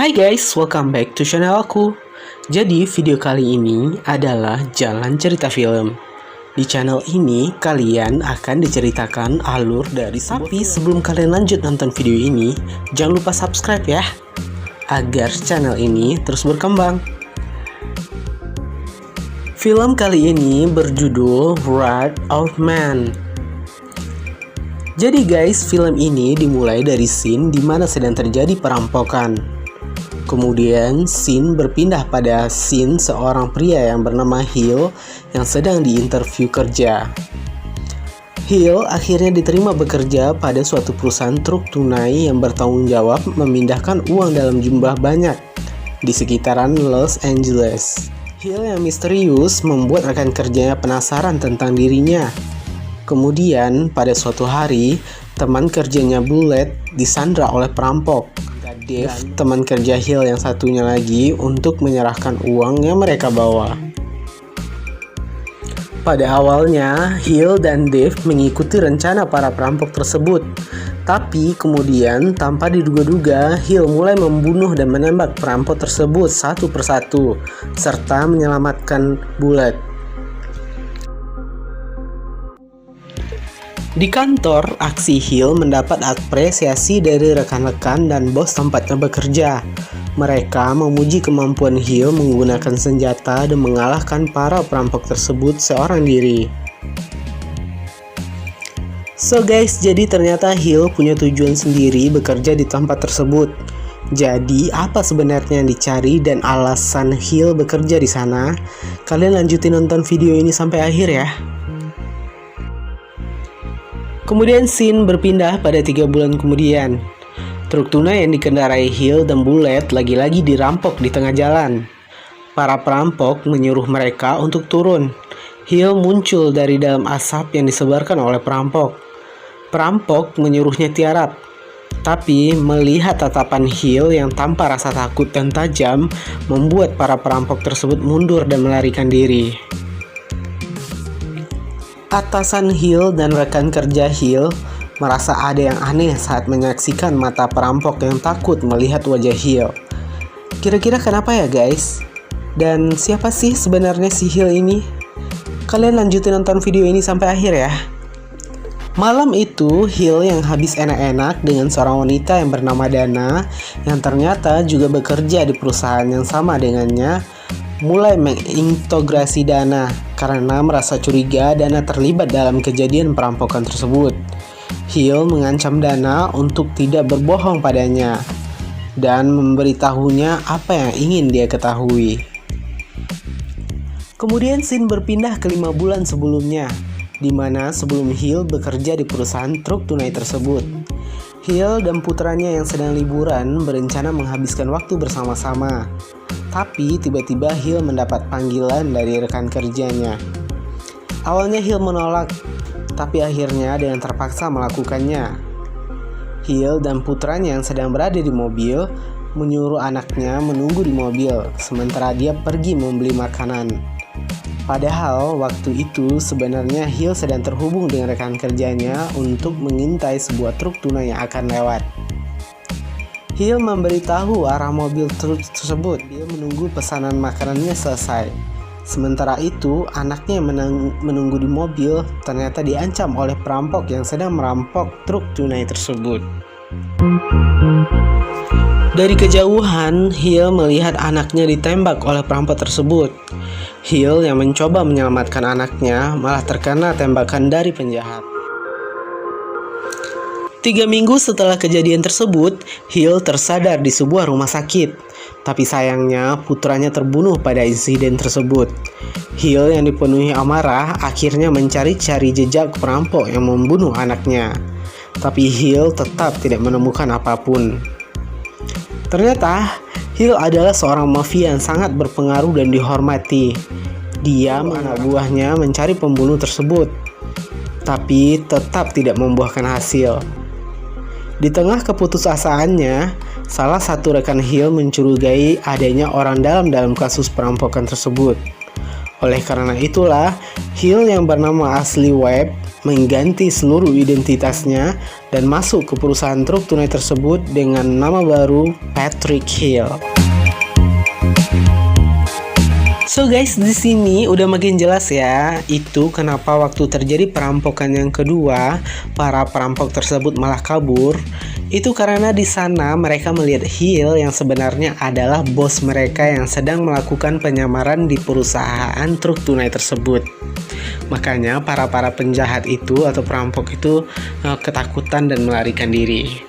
Hai guys, welcome back to channel aku. Jadi video kali ini adalah jalan cerita film. Di channel ini kalian akan diceritakan alur dari Tapi sebelum kalian lanjut nonton video ini, jangan lupa subscribe ya, agar channel ini terus berkembang. Film kali ini berjudul Wrath of Man. Jadi guys, film ini dimulai dari scene di mana sedang terjadi perampokan. Kemudian scene berpindah pada scene seorang pria yang bernama Hill yang sedang diinterview kerja. Hill akhirnya diterima bekerja pada suatu perusahaan truk tunai yang bertanggung jawab memindahkan uang dalam jumlah banyak di sekitaran Los Angeles. Hill yang misterius membuat rekan kerjanya penasaran tentang dirinya. Kemudian pada suatu hari, teman kerjanya Bullet disandra oleh perampok. Dave, teman kerja Hill yang satunya lagi, untuk menyerahkan uang yang mereka bawa. Pada awalnya, Hill dan Dave mengikuti rencana para perampok tersebut. Tapi kemudian, tanpa diduga-duga, Hill mulai membunuh dan menembak perampok tersebut satu persatu, serta menyelamatkan Bullet. Di kantor, aksi Hill mendapat apresiasi dari rekan-rekan dan bos tempatnya bekerja. Mereka memuji kemampuan Hill menggunakan senjata dan mengalahkan para perampok tersebut seorang diri. So guys, jadi ternyata Hill punya tujuan sendiri bekerja di tempat tersebut. Jadi apa sebenarnya yang dicari dan alasan Hill bekerja di sana? Kalian lanjutin nonton video ini sampai akhir ya. Kemudian scene berpindah pada 3 bulan kemudian. Truk tunai yang dikendarai Hill dan Bullet lagi-lagi dirampok di tengah jalan. Para perampok menyuruh mereka untuk turun. Hill muncul dari dalam asap yang disebarkan oleh perampok. Perampok menyuruhnya tiarap. Tapi melihat tatapan Hill yang tanpa rasa takut dan tajam, membuat para perampok tersebut mundur dan melarikan diri. Atasan Hill dan rekan kerja Hill merasa ada yang aneh saat menyaksikan mata perampok yang takut melihat wajah Hill. Kira-kira kenapa ya guys? Dan siapa sih sebenarnya si Hill ini? Kalian lanjutin nonton video ini sampai akhir ya. Malam itu, Hill yang habis enak-enak dengan seorang wanita yang bernama Dana, yang ternyata juga bekerja di perusahaan yang sama dengannya, mulai mengintegrasi Dana karena merasa curiga Dana terlibat dalam kejadian perampokan tersebut. Hill mengancam Dana untuk tidak berbohong padanya dan memberitahunya apa yang ingin dia ketahui. Kemudian scene berpindah ke 5 bulan sebelumnya, di mana sebelum Hill bekerja di perusahaan truk tunai tersebut. Hill dan putranya yang sedang liburan berencana menghabiskan waktu bersama-sama. Tapi tiba-tiba Hill mendapat panggilan dari rekan kerjanya. Awalnya Hill menolak, tapi akhirnya dengan terpaksa melakukannya. Hill dan putranya yang sedang berada di mobil menyuruh anaknya menunggu di mobil, sementara dia pergi membeli makanan. Padahal waktu itu sebenarnya Hill sedang terhubung dengan rekan kerjanya untuk mengintai sebuah truk tunai yang akan lewat. Hill memberitahu arah mobil truk tersebut. Dia menunggu pesanan makanannya selesai. Sementara itu, anaknya menunggu di mobil ternyata diancam oleh perampok yang sedang merampok truk tunai tersebut. Dari kejauhan, Hill melihat anaknya ditembak oleh perampok tersebut. Hill yang mencoba menyelamatkan anaknya malah terkena tembakan dari penjahat. 3 minggu setelah kejadian tersebut, Hill tersadar di sebuah rumah sakit. Tapi sayangnya putranya terbunuh pada insiden tersebut. Hill yang dipenuhi amarah akhirnya mencari-cari jejak perampok yang membunuh anaknya. Tapi Hill tetap tidak menemukan apapun. Ternyata Hill adalah seorang mafia yang sangat berpengaruh dan dihormati. Dia anak buahnya mencari pembunuh tersebut, tapi tetap tidak membuahkan hasil. Di tengah keputusasaannya, salah satu rekan Hill mencurigai adanya orang dalam kasus perampokan tersebut. Oleh karena itulah, Hill yang bernama asli Webb mengganti seluruh identitasnya dan masuk ke perusahaan truk tunai tersebut dengan nama baru Patrick Hill. So guys, di sini udah makin jelas ya, itu kenapa waktu terjadi perampokan yang kedua, para perampok tersebut malah kabur. Itu karena di sana mereka melihat Hill yang sebenarnya adalah bos mereka yang sedang melakukan penyamaran di perusahaan truk tunai tersebut. Makanya para penjahat itu atau perampok itu ketakutan dan melarikan diri.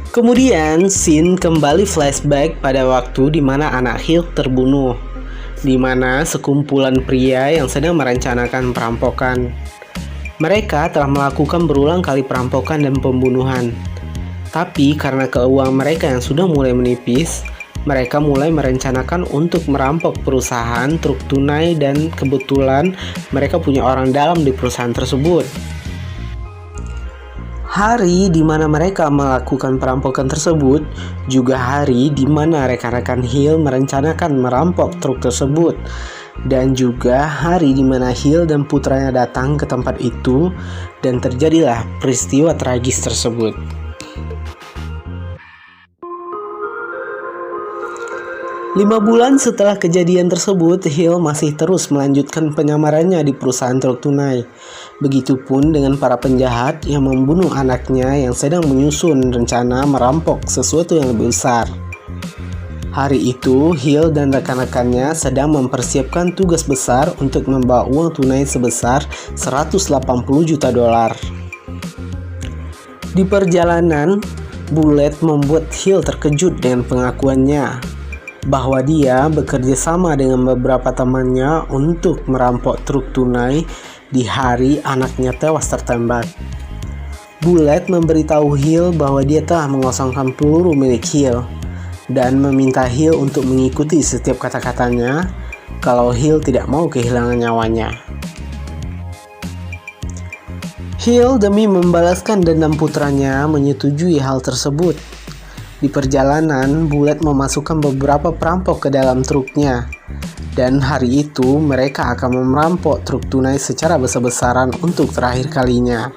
Kemudian scene kembali flashback pada waktu di mana anak Hill terbunuh, di mana sekumpulan pria yang sedang merencanakan perampokan. Mereka telah melakukan berulang kali perampokan dan pembunuhan. Tapi karena keuangan mereka yang sudah mulai menipis, mereka mulai merencanakan untuk merampok perusahaan truk tunai dan kebetulan mereka punya orang dalam di perusahaan tersebut. Hari di mana mereka melakukan perampokan tersebut juga hari di mana rekan-rekan Hill merencanakan merampok truk tersebut, dan juga hari di mana Hill dan putranya datang ke tempat itu dan terjadilah peristiwa tragis tersebut. Lima bulan setelah kejadian tersebut, Hill masih terus melanjutkan penyamarannya di perusahaan truk tunai. Begitupun dengan para penjahat yang membunuh anaknya yang sedang menyusun rencana merampok sesuatu yang lebih besar. Hari itu, Hill dan rekan-rekannya sedang mempersiapkan tugas besar untuk membawa uang tunai sebesar 180 juta dolar. Di perjalanan, Bullet membuat Hill terkejut dengan pengakuannya bahwa dia bekerja sama dengan beberapa temannya untuk merampok truk tunai di hari anaknya tewas tertembak. Bullet memberitahu Hill bahwa dia telah mengosongkan peluru milik Hill dan meminta Hill untuk mengikuti setiap kata-katanya kalau Hill tidak mau kehilangan nyawanya. Hill demi membalaskan dendam putranya menyetujui hal tersebut. Di perjalanan, Bullet memasukkan beberapa perampok ke dalam truknya. Dan hari itu mereka akan merampok truk tunai secara besar-besaran untuk terakhir kalinya.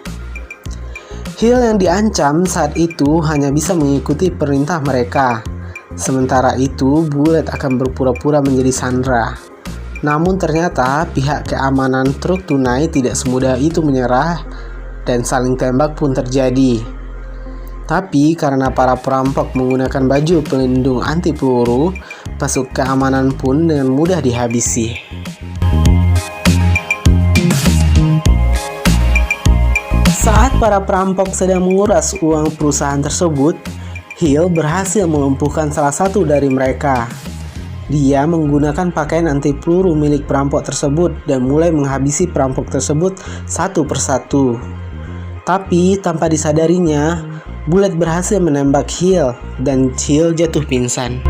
Hill yang diancam saat itu hanya bisa mengikuti perintah mereka. Sementara itu, Bullet akan berpura-pura menjadi Sandra. Namun ternyata pihak keamanan truk tunai tidak semudah itu menyerah dan saling tembak pun terjadi. Tapi karena para perampok menggunakan baju pelindung anti peluru, pasukan keamanan pun dengan mudah dihabisi. Saat para perampok sedang menguras uang perusahaan tersebut, Hill berhasil melumpuhkan salah satu dari mereka. Dia menggunakan pakaian anti peluru milik perampok tersebut dan mulai menghabisi perampok tersebut satu persatu. Tapi tanpa disadarinya, Bullet berhasil menembak Hill dan Hill jatuh pingsan.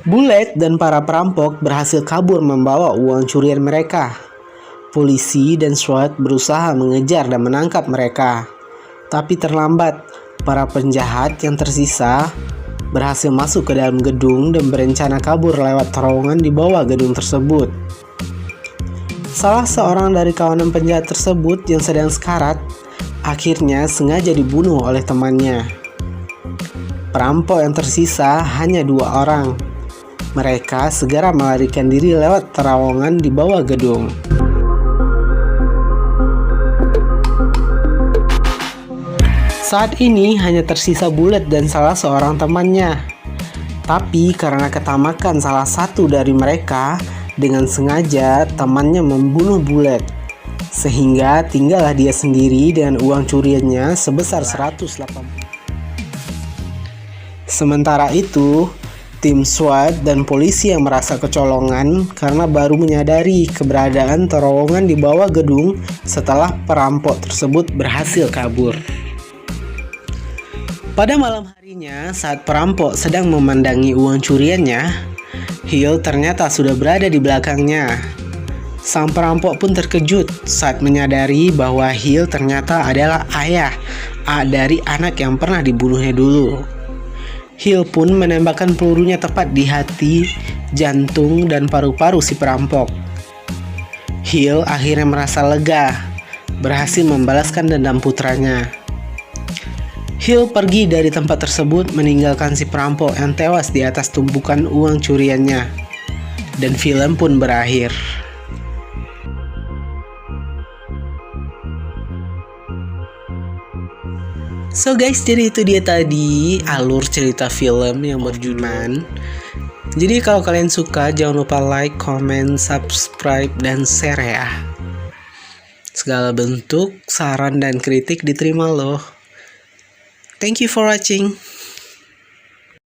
Bullet dan para perampok berhasil kabur membawa uang curian mereka. Polisi dan SWAT berusaha mengejar dan menangkap mereka. Tapi terlambat, para penjahat yang tersisa berhasil masuk ke dalam gedung dan berencana kabur lewat terowongan di bawah gedung tersebut. Salah seorang dari kawanan penjahat tersebut yang sedang sekarat akhirnya sengaja dibunuh oleh temannya. Perampok yang tersisa hanya 2 orang. Mereka segera melarikan diri lewat terowongan di bawah gedung. Saat ini hanya tersisa Bullet dan salah seorang temannya. Tapi karena ketamakan salah satu dari mereka, dengan sengaja temannya membunuh Bullet, sehingga tinggallah dia sendiri dengan uang curiannya sebesar 180. Sementara itu, tim SWAT dan polisi yang merasa kecolongan karena baru menyadari keberadaan terowongan di bawah gedung setelah perampok tersebut berhasil kabur. Pada malam harinya, saat perampok sedang memandangi uang curiannya, Hill ternyata sudah berada di belakangnya. Sang perampok pun terkejut saat menyadari bahwa Hill ternyata adalah ayah dari anak yang pernah dibunuhnya dulu. Hill pun menembakkan pelurunya tepat di hati, jantung, dan paru-paru si perampok. Hill akhirnya merasa lega, berhasil membalaskan dendam putranya. Hill pergi dari tempat tersebut meninggalkan si perampok yang tewas di atas tumpukan uang curiannya. Dan film pun berakhir. So guys, jadi itu dia tadi alur cerita film yang berjudul. Jadi kalau kalian suka, jangan lupa like, comment, subscribe, dan share ya. Segala bentuk saran dan kritik diterima loh. Thank you for watching.